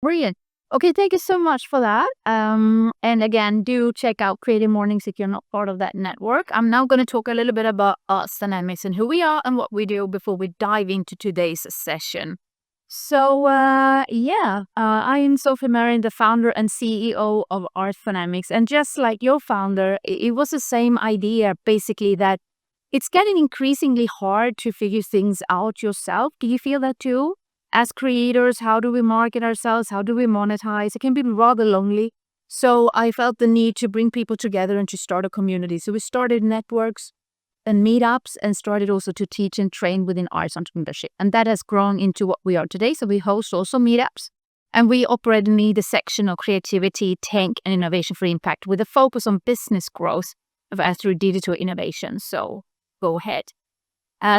Brilliant. Okay, thank you so much for that. And again, do check out Creative Mornings if you're not part of that network. I'm now going to talk a little bit about us dynamics and who we are and what we do before we dive into today's session. So, I am Sofie Marin, the founder and CEO of Art Dynamics. And just like your founder, it was the same idea, basically, that it's getting increasingly hard to figure things out yourself. Do you feel that too? As creators, how do we market ourselves? How do we monetize? It can be rather lonely. So I felt the need to bring people together and to start a community. So we started networks and meetups and started also to teach and train within arts entrepreneurship. And that has grown into what we are today. So we host also meetups and we operate in the section of creativity, tech, and innovation for impact with a focus on business growth through digital innovation. So go ahead.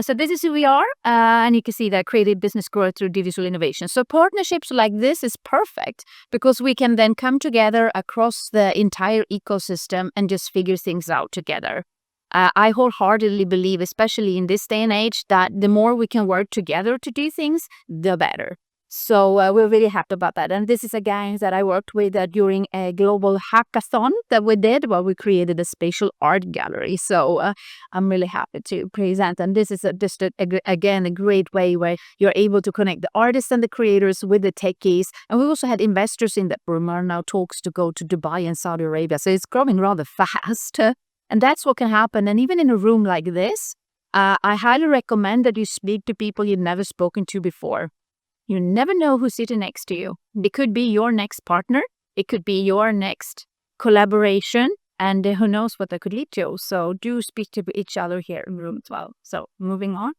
So this is who we are, and you can see that creative business growth through digital innovation. So partnerships like this is perfect because we can then come together across the entire ecosystem and just figure things out together. I wholeheartedly believe, especially in this day and age, that the more we can work together to do things, the better. So we're really happy about that. And this is a gang that I worked with during a global hackathon that we did where we created a spatial art gallery. So I'm really happy to present. And this is again, a great way where you're able to connect the artists and the creators with the techies. And we also had investors in that room. Are now talks to go to Dubai and Saudi Arabia. So it's growing rather fast. And that's what can happen. And even in a room like this, I highly recommend that you speak to people you've never spoken to before. You never know who's sitting next to you. It could be your next partner. It could be your next collaboration. And who knows what that could lead to. So do speak to each other here in the room as well. So moving on.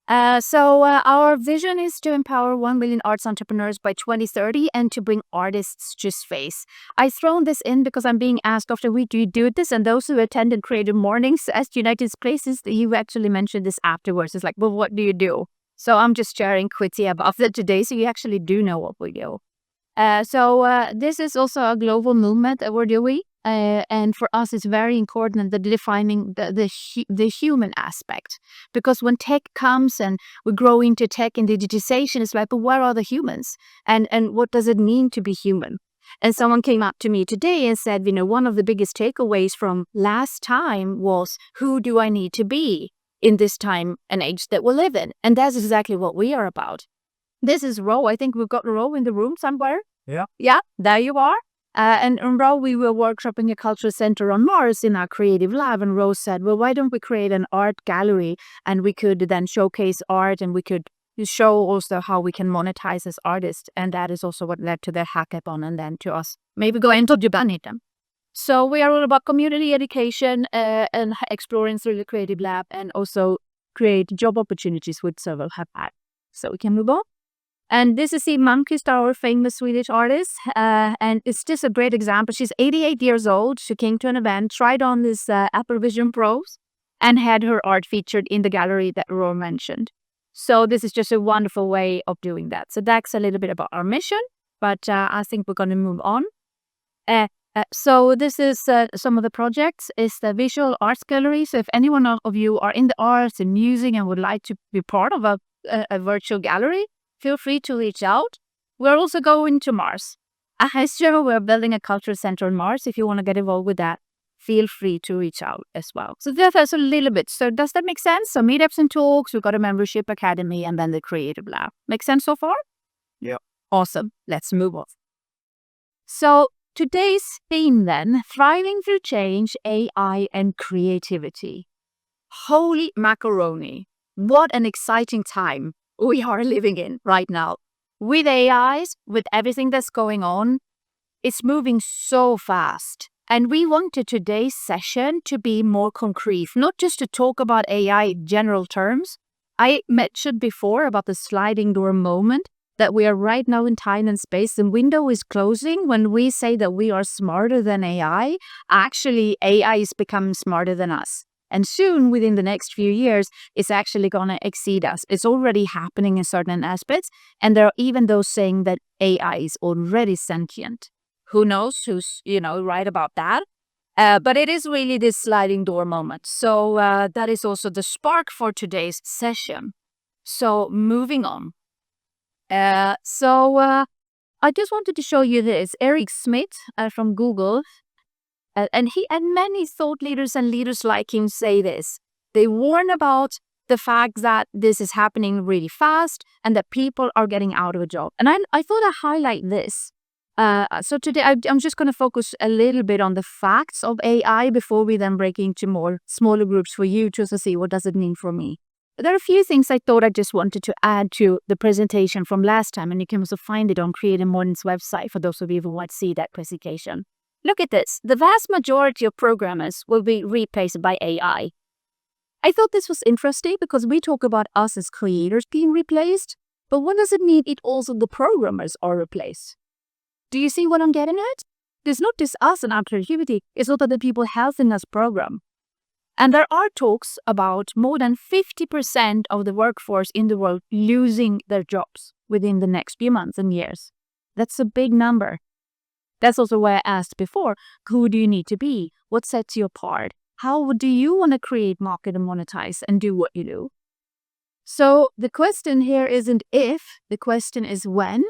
Our vision is to empower 1 million arts entrepreneurs by 2030 and to bring artists to space. I've thrown this in because I'm being asked after we do this, and those who attended Creative Mornings at United Places, you actually mentioned this afterwards. It's like, well, what do you do? So I'm just sharing quickly about that today, so you actually do know what we do. This is also a global movement that we're doing. And for us, it's very important that defining the human aspect. Because when tech comes and we grow into tech and digitization, it's like, but where are the humans? And what does it mean to be human? And someone came up to me today and said, one of the biggest takeaways from last time was, who do I need to be in this time and age that we live in? And that's exactly what we are about. This is Ro. I think we've got Ro in the room somewhere. Yeah, there you are. And in Ro, we were workshopping a cultural center on Mars in our creative lab. And Ro said, well, why don't we create an art gallery? And we could then showcase art and we could show also how we can monetize as artists. And that is also what led to the hackathon and then to us maybe go into Japan. So we are all about community education and exploring through the creative lab and also create job opportunities with several hackathons. So we can move on. And this is Siw Malmkvist, our famous Swedish artist. And it's just a great example. She's 88 years old. She came to an event, tried on this Apple Vision Pros, and had her art featured in the gallery that Ro mentioned. So this is just a wonderful way of doing that. So that's a little bit about our mission, but I think we're going to move on. So this is some of the projects. It's the Visual Arts Gallery. So if anyone of you are in the arts and music and would like to be part of a virtual gallery, feel free to reach out. We're also going to Mars. We're building a cultural center on Mars. If you want to get involved with that, feel free to reach out as well. So that's a little bit. So does that make sense? So meetups and talks, we've got a membership academy, and then the creative lab. Make sense so far? Yeah. Awesome. Let's move on. So today's theme then, thriving through change, AI, and creativity. Holy macaroni. What an exciting time we are living in right now. With AIs, with everything that's going on, it's moving so fast. And we wanted today's session to be more concrete, not just to talk about AI in general terms. I mentioned before about the sliding door moment, that we are right now in time and space. The window is closing when we say that we are smarter than AI. Actually, AI is becoming smarter than us. And soon, within the next few years, it's actually going to exceed us. It's already happening in certain aspects. And there are even those saying that AI is already sentient. Who knows who's, right about that? But it is really this sliding door moment. So that is also the spark for today's session. So moving on. I just wanted to show you this. Eric Schmidt from Google, and he and many thought leaders and leaders like him say this. They warn about the fact that this is happening really fast and that people are getting out of a job. And I thought I'd highlight this. So today I'm just going to focus a little bit on the facts of AI before we then break into more smaller groups for you just to see what does it mean for me. There are a few things I thought I just wanted to add to the presentation from last time, and you can also find it on CreativeMornings' website for those of you who want to see that presentation. Look at this. The vast majority of programmers will be replaced by AI. I thought this was interesting because we talk about us as creators being replaced, but what does it mean it also the programmers are replaced? Do you see what I'm getting at? There's not just us and our creativity, it's also the people helping us program. And there are talks about more than 50% of the workforce in the world losing their jobs within the next few months and years. That's a big number. That's also why I asked before, who do you need to be? What sets you apart? How do you want to create, market, and monetize and do what you do? So the question here isn't if, the question is when.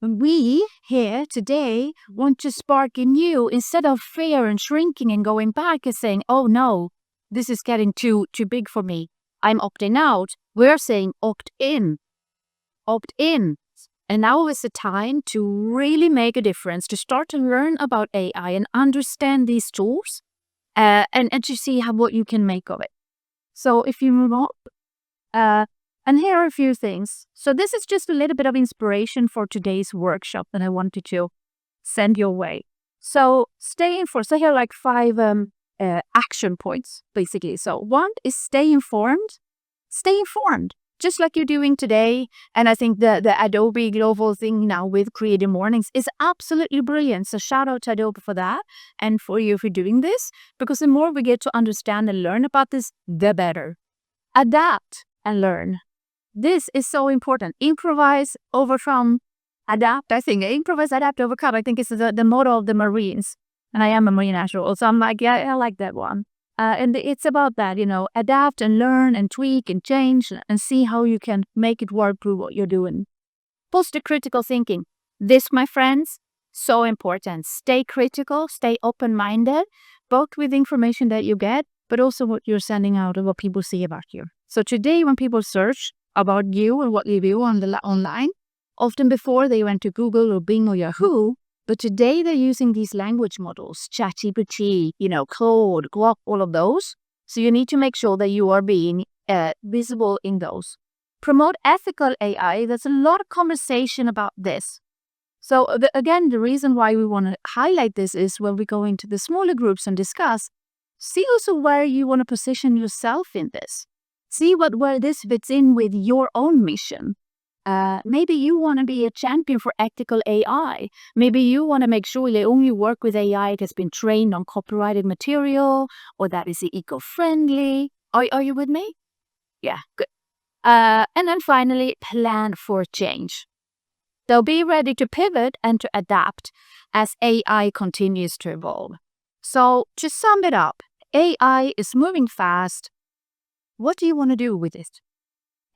We here today want to spark in you instead of fear and shrinking and going back and saying, oh no, this is getting too big for me. I'm opting out. We're saying opt in. Opt in. And now is the time to really make a difference, to start to learn about AI and understand these tools and to see what you can make of it. So if you move up, and here are a few things. So this is just a little bit of inspiration for today's workshop that I wanted to send your way. So here are like 5 action points, basically. So 1 is stay informed. Stay informed, just like you're doing today. And I think the Adobe Global thing now with CreativeMornings is absolutely brilliant. So shout out to Adobe for that and for you for doing this, because the more we get to understand and learn about this, the better. Adapt and learn. This is so important. Improvise, overcome, adapt. I think improvise, adapt, overcome. I think it's the motto of the Marines. And I am a Marine after all. So I'm like, yeah, I like that one. And it's about that, adapt and learn and tweak and change and see how you can make it work through what you're doing. Positive critical thinking. This, my friends, so important. Stay critical, stay open-minded, both with information that you get, but also what you're sending out and what people see about you. So today when people search about you and what you do online, often before they went to Google or Bing or Yahoo, but today they're using these language models, ChatGPT, Claude, Grok, all of those. So you need to make sure that you are being visible in those. Promote ethical AI. There's a lot of conversation about this. So again, the reason why we want to highlight this is when we go into the smaller groups and discuss, see also where you want to position yourself in this. See where this fits in with your own mission. Maybe you want to be a champion for ethical AI. Maybe you want to make sure they only work with AI that has been trained on copyrighted material or that is eco-friendly. Are you with me? Yeah, good. And then finally, plan for change. They'll be ready to pivot and to adapt as AI continues to evolve. So to sum it up, AI is moving fast. What do you want to do with it?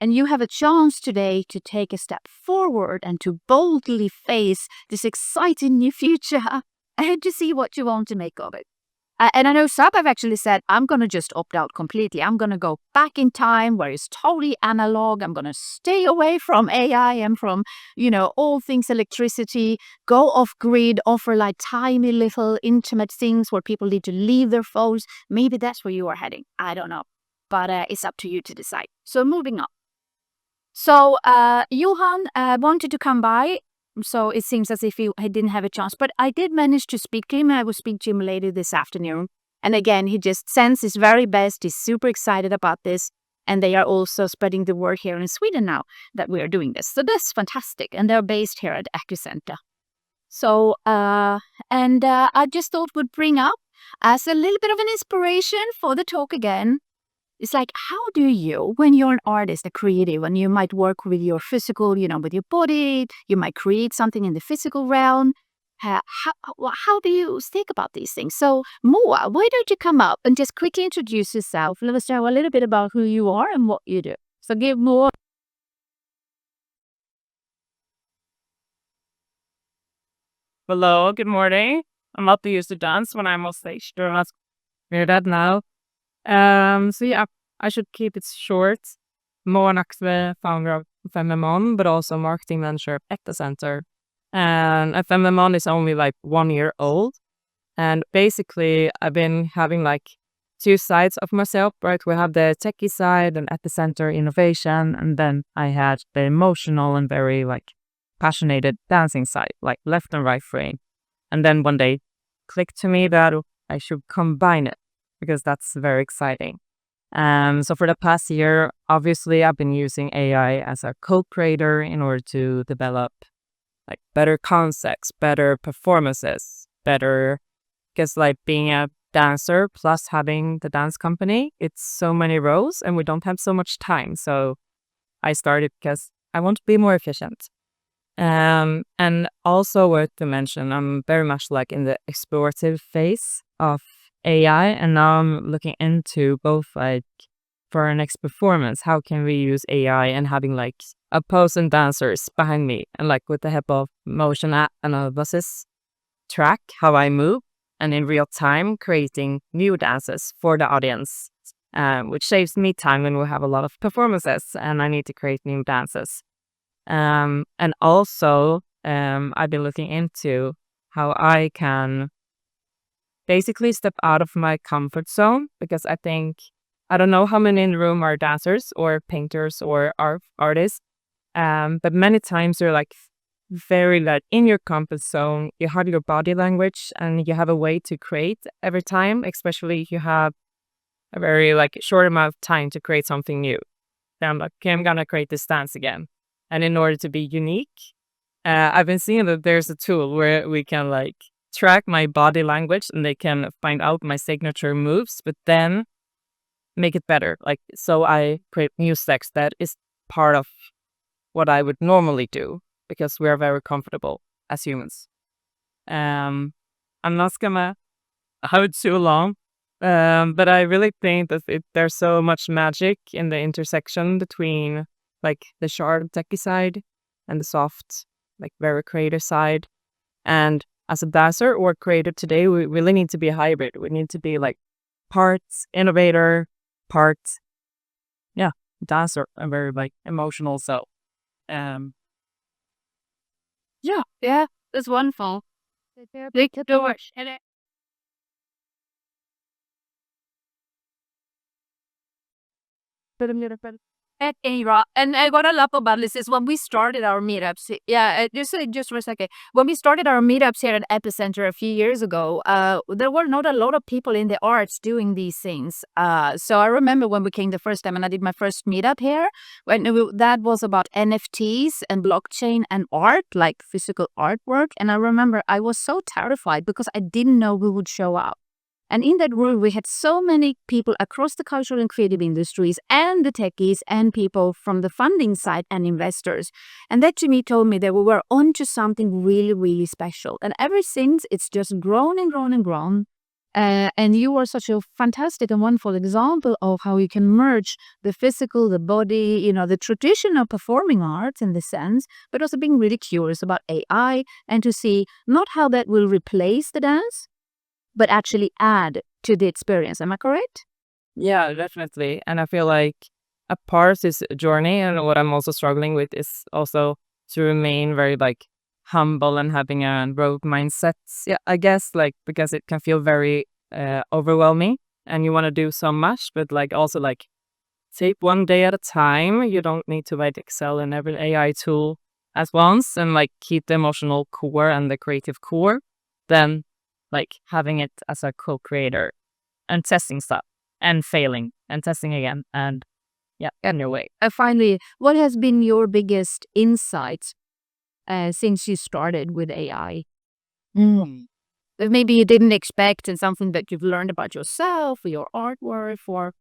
And you have a chance today to take a step forward and to boldly face this exciting new future and to see what you want to make of it. And I know some have actually said, I'm going to just opt out completely. I'm going to go back in time where it's totally analog. I'm going to stay away from AI and from, all things electricity, go off grid, offer like tiny little intimate things where people need to leave their phones. Maybe that's where you are heading. I don't know. But it's up to you to decide. So moving on. So Johan wanted to come by. So it seems as if he didn't have a chance. But I did manage to speak to him. I will speak to him later this afternoon. And again, he just sends his very best. He's super excited about this. And they are also spreading the word here in Sweden now that we are doing this. So that's fantastic. And they're based here at AccuCenter. So, I just thought would bring up as a little bit of an inspiration for the talk again. It's like, how do you, when you're an artist, a creative, and you might work with your physical, with your body, you might create something in the physical realm. How do you think about these things? So, Moa, why don't you come up and just quickly introduce yourself? Let us know a little bit about who you are and what you do. So give Moa. Hello, good morning. I'm not used to dance when I'm on stage. Do not hear that now. So yeah, I should keep it short. Moa Naxve, founder of FMMon, but also marketing manager at the center. And FMMon is only like 1 year old. And basically, I've been having like two sides of myself, right? We have the techie side and at the center innovation. And then I had the emotional and very like passionate dancing side, like left and right brain. And then one day clicked to me that I should combine it because that's very exciting. So for the past year, obviously I've been using AI as a co-creator in order to develop like better concepts, better performances, better because like being a dancer plus having the dance company, it's so many roles and we don't have so much time. So I started because I want to be more efficient. And also worth to mention, I'm very much like in the explorative phase of AI, and now I'm looking into both like for our next performance, how can we use AI and having like opposing dancers behind me and like with the help of motion analysis track how I move and in real time creating new dances for the audience, which saves me time when we have a lot of performances and I need to create new dances. And also, I've been looking into how I can basically step out of my comfort zone because I think I don't know how many in the room are dancers or painters or artists, but many times you're like very like in your comfort zone. You have your body language and you have a way to create every time, especially if you have a very like short amount of time to create something new. Then I'm like, okay, I'm gonna create this dance again. And in order to be unique, I've been seeing that there's a tool where we can like track my body language and they can find out my signature moves, but then make it better. Like, so I create new steps that is part of what I would normally do because we are very comfortable as humans. Um, I'm not gonna have it too long, but I really think that there's so much magic in the intersection between like the sharp techie side and the soft, like very creative side. And as a dancer or creator today, we really need to be a hybrid. We need to be like parts innovator, parts, yeah, dancer, and very like emotional. So, um, Yeah, yeah, that's wonderful. They kept doing it. And what I love about this is when we started our meetups. Yeah, just for a second. When we started our meetups here at Epicenter a few years ago, there were not a lot of people in the arts doing these things. So I remember when we came the first time, and I did my first meetup here. That was about NFTs and blockchain and art, like physical artwork. And I remember I was so terrified because I didn't know who would show up. And in that room, we had so many people across the cultural and creative industries and the techies and people from the funding side and investors. And that to me told me that we were onto something really, really special. And ever since, it's just grown and grown and grown. And you are such a fantastic and wonderful example of how you can merge the physical, the body, the traditional performing arts in this sense, but also being really curious about AI and to see not how that will replace the dance, but actually add to the experience. Am I correct? yeah, definitely. And I feel like a part of this journey and what I'm also struggling with is also to remain very like humble and having a growth mindset. Yeah, I guess like because it can feel very overwhelming and you want to do so much, but like also like take one day at a time. You don't need to like excel in every AI tool at once and like keep the emotional core and the creative core. Then like having it as a co-creator and testing stuff and failing and testing again and yeah, get your way. Finally, what has been your biggest insight since you started with AI? That maybe you didn't expect and something that you've learned about yourself or your artwork or.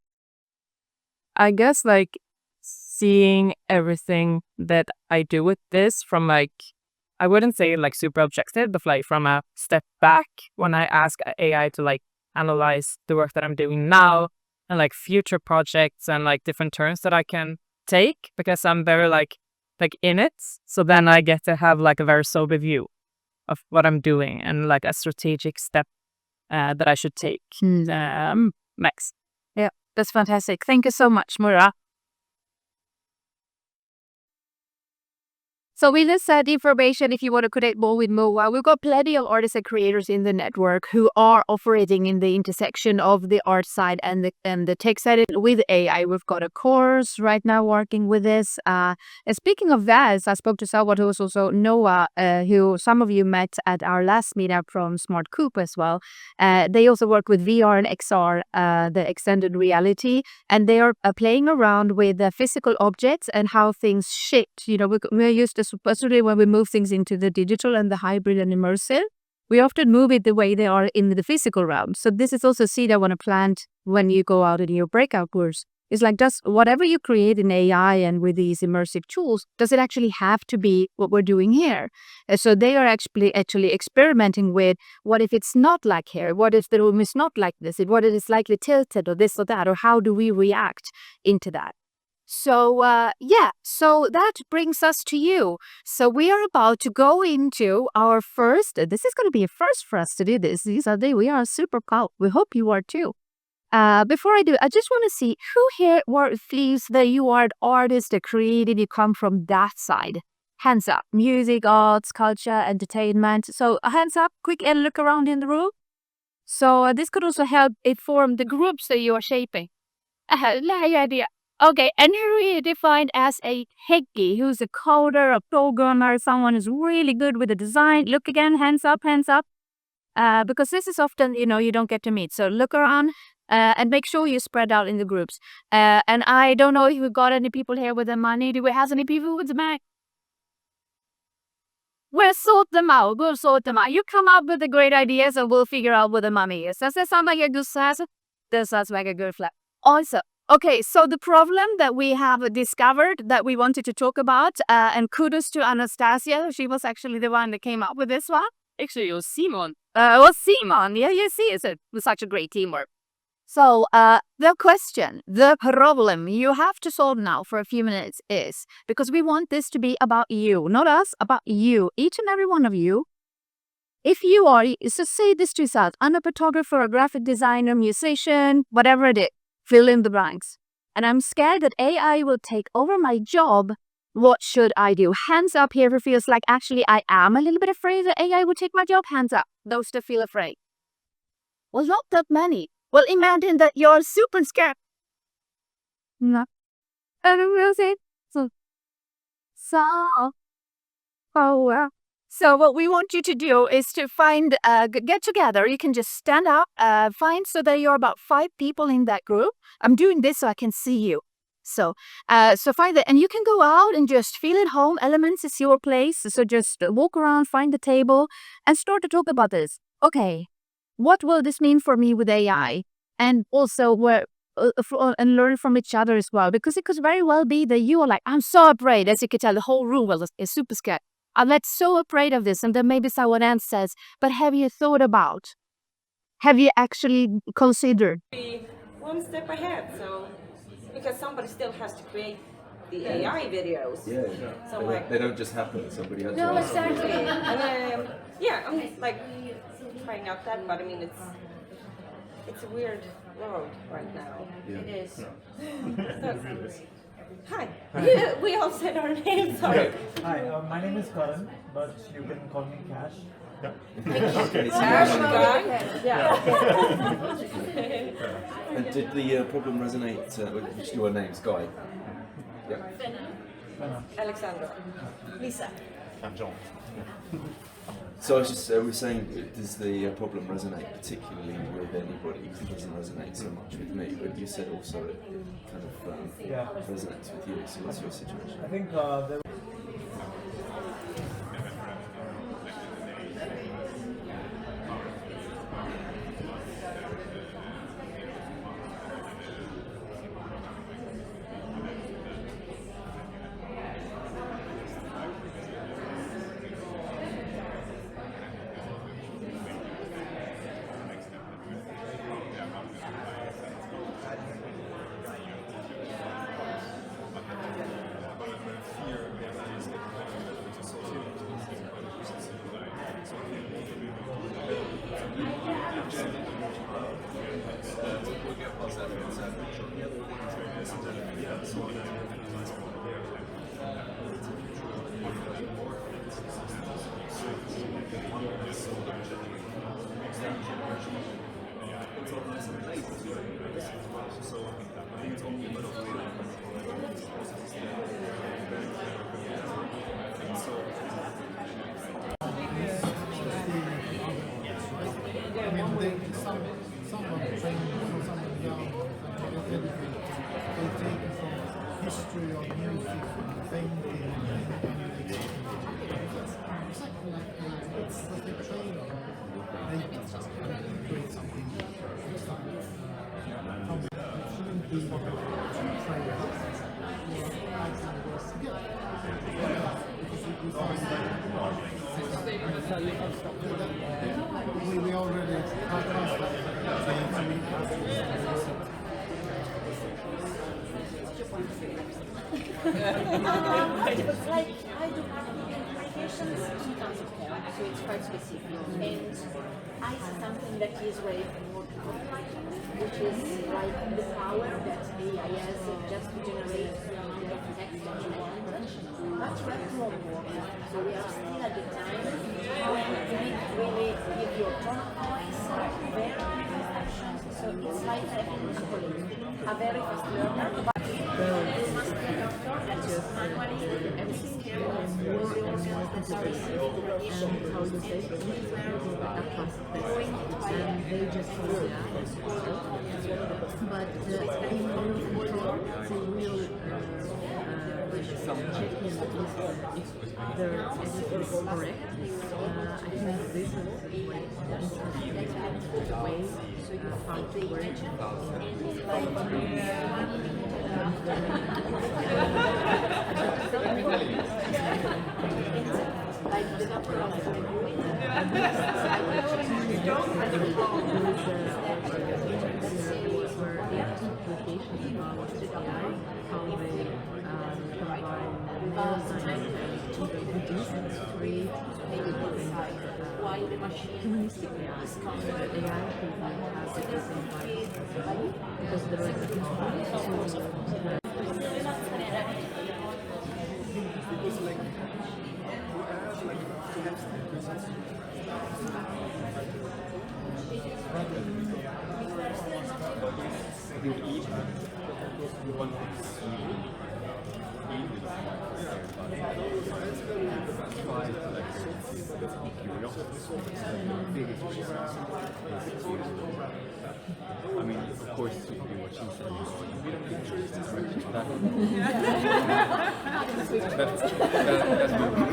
I guess like seeing everything that I do with this from like I wouldn't say like super objective, but like from a step back when I ask AI to like analyze the work that I'm doing now and like future projects and like different turns that I can take because I'm very like in it. So then I get to have like a very sober view. of what I'm doing and like a strategic step that I should take next. Yeah, that's fantastic. Thank you so much, Mura. So we just said information if you want to connect more with MOA. We've got plenty of artists and creators in the network who are operating in the intersection of the art side and the tech side with AI. We've got a course right now working with this. And speaking of that, I spoke to someone who was also Noah, who some of you met at our last meetup from Smart Coop as well. They also work with VR and XR, the extended reality, and they are playing around with physical objects and how things shift. You know, we're used to, especially when we move things into the digital and the hybrid and immersive, we often move it the way they are in the physical realm. So this is also a seed I want to plant when you go out in your breakout course. It's like, does whatever you create in AI and with these immersive tools, does it actually have to be what we're doing here? So they are actually experimenting with, what if it's not like here? What if the room is not like this? What if it's slightly tilted or this or that? Or how do we react into that? So, so that brings us to you. So we are about to go into our first, this is going to be a first for us to do this. We are super proud. We hope you are too. Before I do, I just want to see who here feels that you are an artist, a creative, you come from that side. Hands up. Music, arts, culture, entertainment. So hands up, quick and look around in the room. So this could also help inform the groups that you are shaping. Idea. Okay, and who are defined as a techie, who's a coder, a programmer, someone who's really good with the design. Look again, hands up, hands up. Because this is often, you don't get to meet. So look around and make sure you spread out in the groups. And I don't know if we've got any people here with the money. Do we have any people with the money? We'll sort them out. You come up with the great ideas and we'll figure out what the money is. Does that sound like a good size? That sounds like a good flat. Also, okay, so the problem that we have discovered that we wanted to talk about, and kudos to Anastasia, she was actually the one that came up with this one. Actually, it was Simon. Simon. Yeah, you see, it was such a great teamwork. So the problem you have to solve now for a few minutes is, because we want this to be about you, not us, about you, each and every one of you. If you are, so say this to yourself, I'm a photographer, a graphic designer, musician, whatever it is, fill in the blanks. And I'm scared that AI will take over my job. What should I do? Hands up here who feels like actually I am a little bit afraid that AI will take my job. Hands up, those that feel afraid. Well, not that many. Well, imagine that you're super scared. No. I don't know. So what we want you to do is to find, get together. You can just stand up, find so that you're about 5 people in that group. I'm doing this so I can see you. So find that, and you can go out and just feel at home. Elements is your place. So just walk around, find the table, and start to talk about this. Okay, what will this mean for me with AI? And also and learn from each other as well, because it could very well be that you are like, I'm so afraid, as you can tell, the whole room is super scared. I'm like so afraid of this, and then maybe someone else says, but have you thought about? Have you actually considered? Be one step ahead, so because somebody still has to create the AI videos. Yeah, So they don't just happen. Somebody has to. No, exactly. And I'm like trying out that, but I mean it's a weird world right now. Yeah. It is. So, hi. We all said our names. Sorry. Hi, my name is Karan, but you can call me Cash. Okay. Cash guy. Yeah. And did the problem resonate with your names, Guy? Yeah. Alexandra. Lisa. I'm John. So I was just we're saying, does the problem resonate particularly with anybody? Because it doesn't resonate so much with me. But you said also it kind of resonates with you. So what's your situation? I think there. Someone trained or someone young, educated, they take from history of music, painting, it's like they train they create something shouldn't be we already podcast It's like I do marketing communications in terms of tone, so it's quite specific. And I see something that is way more copywriting, which is like the power that AI has just to generate the amount of text that you want. But we have more work. So we are still at the time when you need to really give your tone of voice, very fast actions. So it's like having a very fast learner, but you must be a doctor that just manually everything and how you say and they just but in order to control the real checking if their everything is correct. I think this is the way how to work. Like the number of why the machine is AI because there I mean, of course, to be what she said,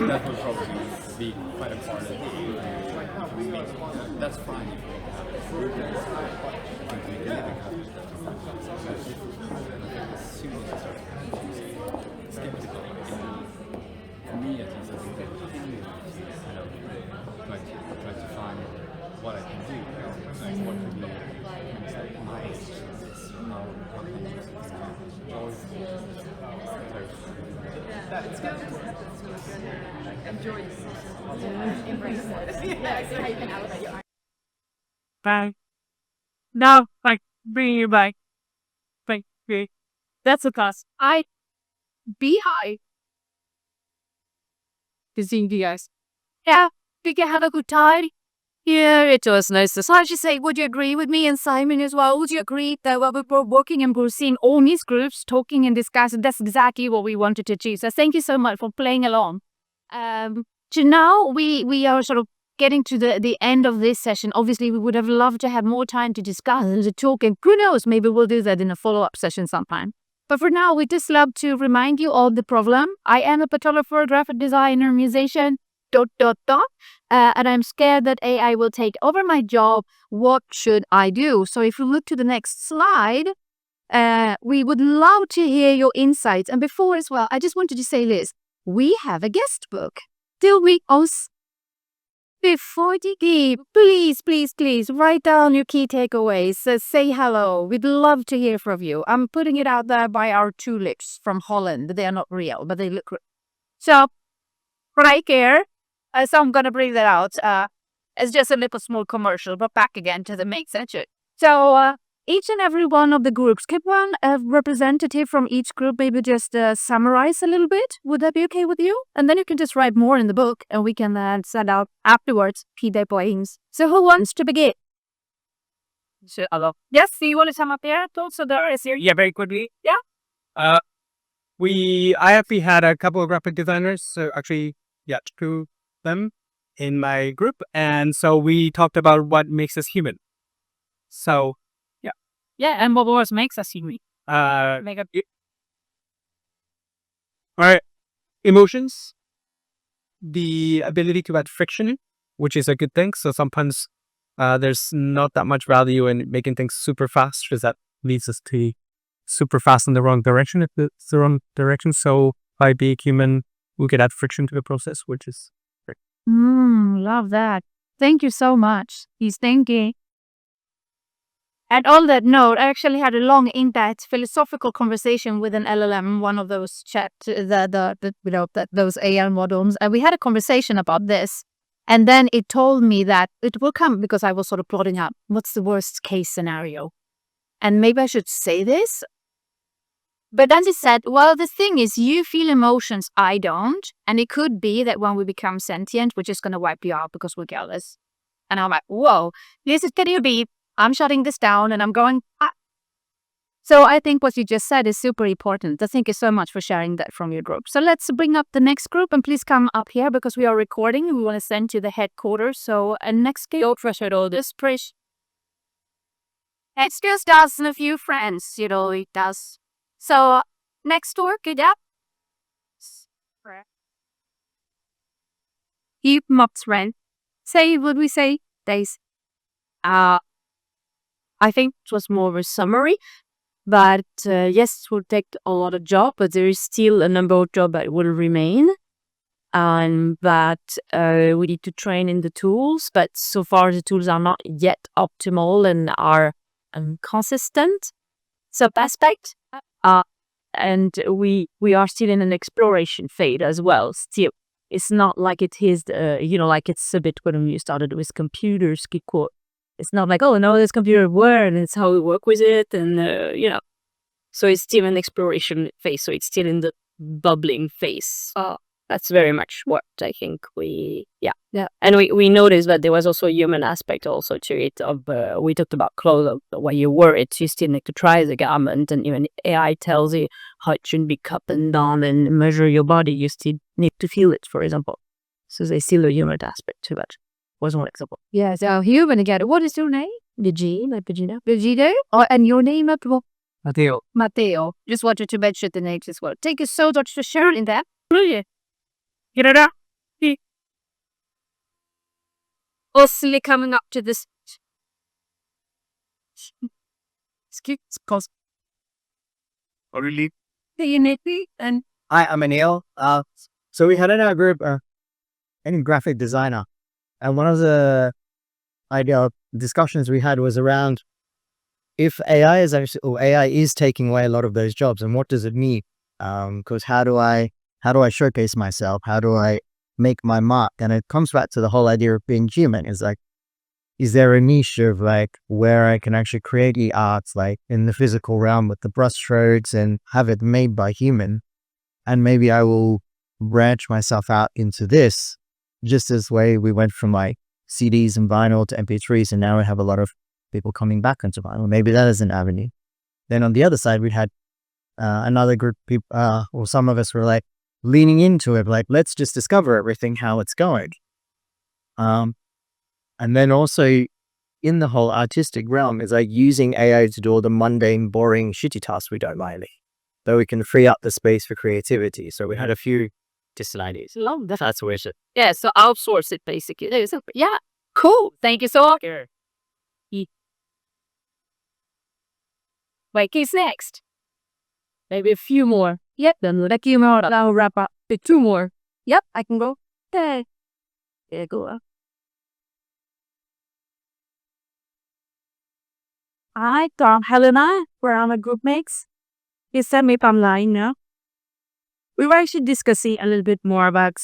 that would probably be quite a part of it. That's fine if we have it. I think we can live as soon as you start skeptical, for me at least, I think that try to find what I can do, like what could be my how can I use it's good. Enjoy it. Embrace it. Yeah, see how you can elevate your Bye. Now, like, bring you back. Thank you. That's a class. Beehive. To see you guys. Yeah, did you have a good time? Yeah, it was nice. So I should say, would you agree with me and Simon as well? Would you agree that while we were working and we're seeing all these groups talking and discussing, that's exactly what we wanted to achieve. So thank you so much for playing along. So now we are sort of getting to the end of this session. Obviously, we would have loved to have more time to discuss and to talk, and who knows, maybe we'll do that in a follow-up session sometime. But for now, we just love to remind you of the problem. I am a photographer, graphic designer, musician, ... and I'm scared that AI will take over my job. What should I do? So if you look to the next slide, we would love to hear your insights. And before as well, I just wanted to say this. We have a guest book. Do we also? Before you leave, please write down your key takeaways. Say hello. We'd love to hear from you. I'm putting it out there by our tulips from Holland. They are not real, but they look real. So right here, so I'm going to bring that out. It's just a little small commercial, but back again to the main section. So each and every one of the groups, keep one representative from each group, maybe just summarize a little bit. Would that be okay with you? And then you can just write more in the book and we can send out afterwards P-Day points. So who wants to begin? Yes, do you want to sum up there? Also, there is here. Yeah, very quickly. Yeah. I actually had a couple of graphic designers, so actually, yeah, 2 of them in my group, and so we talked about what makes us human. So, Yeah, and what makes us human? our emotions, the ability to add friction, which is a good thing. So sometimes there's not that much value in making things super fast, because that leads us to super fast in the wrong direction if it's the wrong direction. So by being human, we could add friction to the process, which is great. Love that. Thank you so much. He's thinking. And on that note, I actually had a long, in-depth philosophical conversation with an LLM, one of those those AI models, and we had a conversation about this. And then it told me that it will come, because I was sort of plotting out what's the worst case scenario, and maybe I should say this. But then she said, well, the thing is, you feel emotions, I don't, and it could be that when we become sentient, we're just going to wipe you out because we're careless. And I'm like, whoa, this is getting a beep. I'm shutting this down and I'm going, ah. So I think what you just said is super important. Thank you so much for sharing that from your group. So let's bring up the next group, and please come up here because we are recording. We want to send to the headquarters. So next group, this Prish. It's just us and a few friends, it does. So next door, good up. Keep Mop's friend. Say what we say, Days. I think it was more of a summary, but yes, it will take a lot of job, but there is still a number of jobs that will remain, and that we need to train in the tools, but so far the tools are not yet optimal and are consistent sub-aspect, and we are still in an exploration phase as well. Still, it's not like it is, like it's a bit when we started with computers, it's not like, oh, no, this computer works and it's how we work with it. And, so it's still an exploration phase. So it's still in the bubbling phase. That's very much what I think yeah. And we noticed that there was also a human aspect also to it of, we talked about clothes, when you wear it, you still need to try the garment, and even AI tells you how it should be cut and done and measure your body. You still need to feel it, for example. So there's still a human aspect to that. Was one example. Yeah, so human again. What is your name? Virginia. Virginia? Oh, and your name, Matteo. Matteo. Just wanted to mention the names as well. Thank you so much for sharing that. Brilliant. Osily coming up to this. Excuse me. Oh, really? And Hi, I'm Anil. So we had in our group any graphic designer, and one of the discussions we had was around if AI is taking away a lot of those jobs, and what does it mean? Because how do I showcase myself? How do I make my mark? And it comes back to the whole idea of being human. Is like, is there a niche of like where I can actually create the arts like in the physical realm with the brush strokes and have it made by human? And maybe I will branch myself out into this, just as way we went from like CDs and vinyl to MP3s, and now we have a lot of people coming back onto vinyl. Maybe that is an avenue. Then on the other side, we had another group of people, or some of us were like leaning into it, like, let's just discover everything, how it's going. And then also in the whole artistic realm is like using AI to do all the mundane, boring, shitty tasks we don't like, though we can free up the space for creativity. So we had a few distant ideas. Love that. That's where it should. Yeah, so outsource it basically. Yeah, cool. Thank you so much. Wait, who's next? Maybe a few more. yep, then let you more. I'll wrap up with 2 more. Yep, I can go. Okay. Yeah, go. Hi, Tom, Helena, we're on a group mix. You sent me online now. We were actually discussing a little bit more about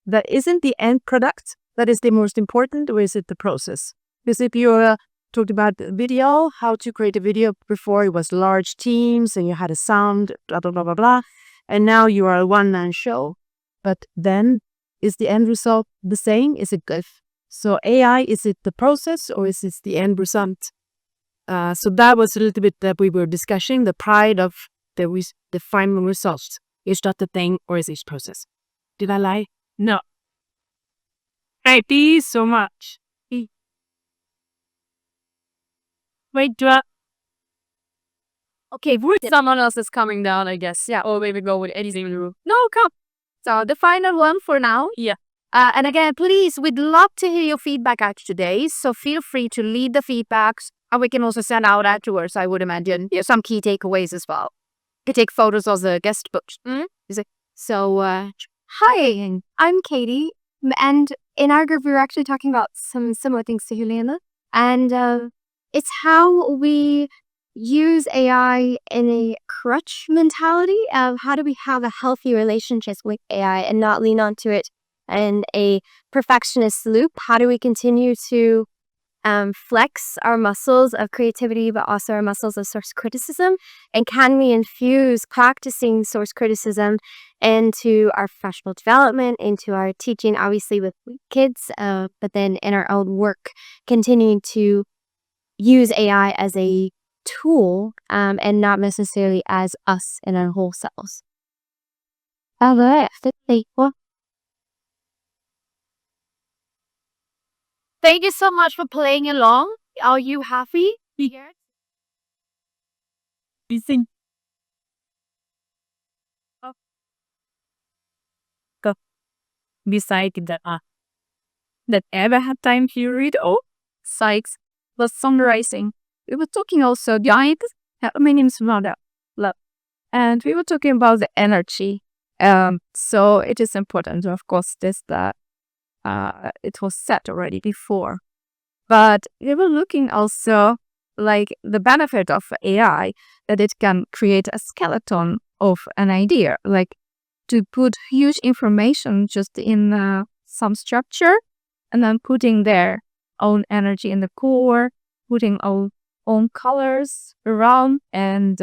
that isn't the end product that is the most important, or is it the process? Because if you talked about the video, how to create a video before, it was large teams and you had a sound, blah, blah, blah, blah, blah. And now you are a one-man show. But then is the end result the same? Is it good? So AI, is it the process or is it the end result? So that was a little bit that we were discussing, the pride of the final result. Is that the thing or is it process? Did I lie? No. Thank you so much. Wait, Okay, someone else is coming down, I guess. Yeah, or maybe go with anything. No, come. So the final one for now. Yeah. And again, please, we'd love to hear your feedback out today. So feel free to leave the feedbacks, and we can also send out afterwards, I would imagine, some key takeaways as well. You can take photos of the guest books. So, hi, I'm Katie, and in our group we were actually talking about some similar things to Helena, and it's how we use AI in a crutch mentality of how do we have a healthy relationship with AI and not lean onto it in a perfectionist loop. How do we continue to flex our muscles of creativity, but also our muscles of source criticism? And can we infuse practicing source criticism into our professional development, into our teaching, obviously with kids, but then in our own work, continuing to use AI as a tool and not necessarily as us in our whole selves. Thank you so much for playing along. Are you happy? Listen. Go. Beside that ever had time to read? Oh, Sykes was summarizing. We were talking also, my name is Mada, and we were talking about the energy. So it is important, of course, that it was said already before. But we were looking also like the benefit of AI, that it can create a skeleton of an idea, like to put huge information just in some structure and then putting their own energy in the core, putting our own colors around, and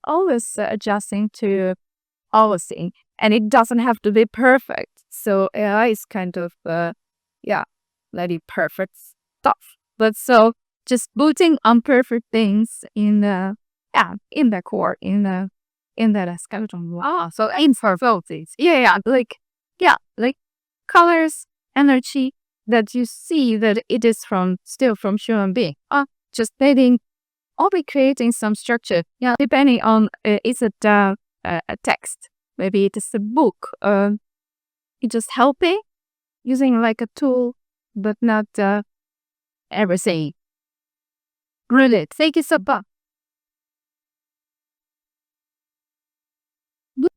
always adjusting to our thing. And it doesn't have to be perfect. So AI is kind of, very perfect stuff. But so just putting imperfect things in the core, in the skeleton. So imperfect things. Like colors, energy that you see that it is still from human being. Just letting or be creating some structure. Yeah, depending on is it a text, maybe it is a book. It's just helping, using like a tool, but not everything. Brilliant. Thank you so much.